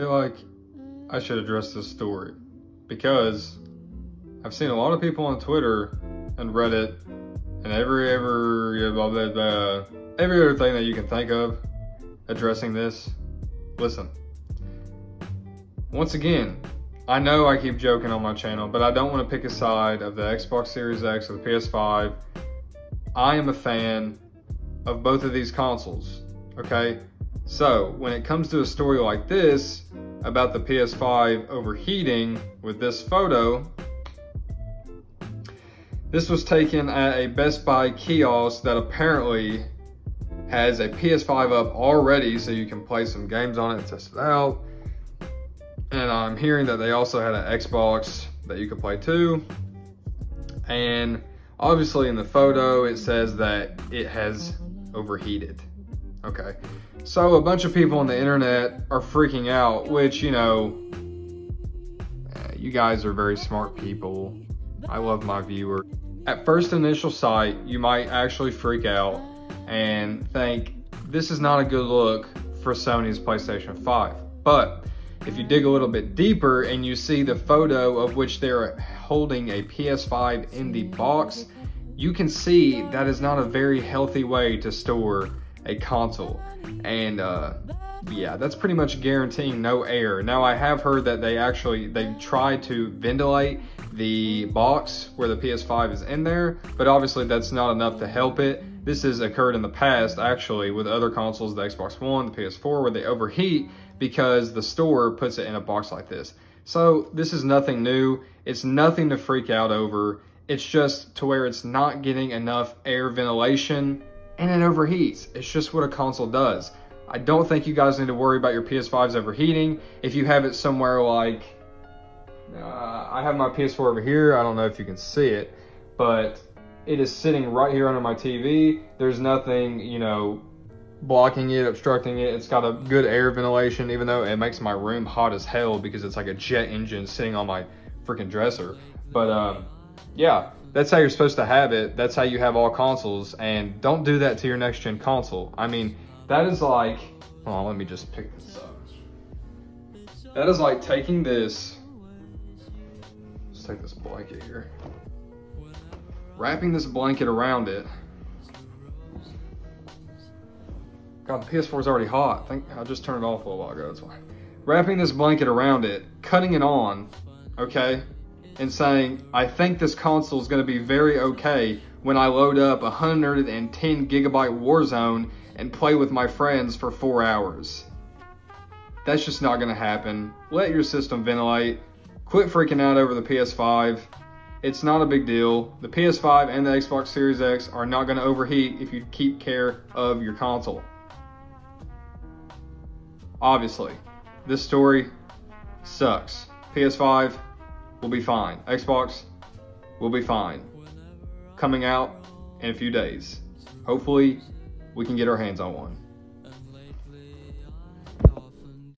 feel like I should address this story because I've seen a lot of people on Twitter and Reddit and every other thing that you can think of addressing this. Listen, once again, I know I keep joking on my channel, but I don't want to pick a side of the Xbox Series X or the PS5. I am a fan of both of these consoles, okay? So when it comes to a story like this about the PS5 overheating with this photo, this was taken at a Best Buy kiosk that apparently has a PS5 up already, so you can play some games on it and test it out. And I'm hearing that they also had an Xbox that you could play too. And obviously in the photo, it says that it has overheated. Okay, so a bunch of people on the internet are freaking out, which, you know, you guys are very smart people. I love my viewers. At first initial sight, you might actually freak out and think this is not a good look for Sony's PlayStation 5. But if you dig a little bit deeper and you see the photo of which they're holding a PS5 in the box, you can see that is not a very healthy way to store a console. And yeah, that's pretty much guaranteeing no air. Now, I have heard that they tried to ventilate the box where the PS5 is in there, but obviously that's not enough to help it. This has occurred in the past actually with other consoles, the Xbox One, the PS4, where they overheat because the store puts it in a box like this. So this is nothing new. It's nothing to freak out over. It's just to where it's not getting enough air ventilation and it overheats. It's just what a console does. I don't think you guys need to worry about your PS5's overheating. If you have it somewhere like, I have my PS4 over here. I don't know if you can see it, but it is sitting right here under my TV. There's nothing, you know, blocking it, obstructing it. It's got a good air ventilation, even though it makes my room hot as hell because it's like a jet engine sitting on my freaking dresser. But yeah, that's how you're supposed to have it. That's how you have all consoles, and don't do that to your next gen console. I mean, that is like, hold on, let me just pick this up. That is like taking this, let's take this blanket here, wrapping this blanket around it. God, the PS4 is already hot. I just turned it off a little while ago, that's why. Wrapping this blanket around it, cutting it on, okay? And saying, I think this console is gonna be very okay when I load up 110 gigabyte Warzone and play with my friends for 4 hours. That's just not gonna happen. Let your system ventilate. Quit freaking out over the PS5. It's not a big deal. The PS5 and the Xbox Series X are not gonna overheat if you keep care of your console. Obviously, this story sucks. PS5 will be fine. Xbox will be fine. Coming out in a few days. Hopefully, we can get our hands on one.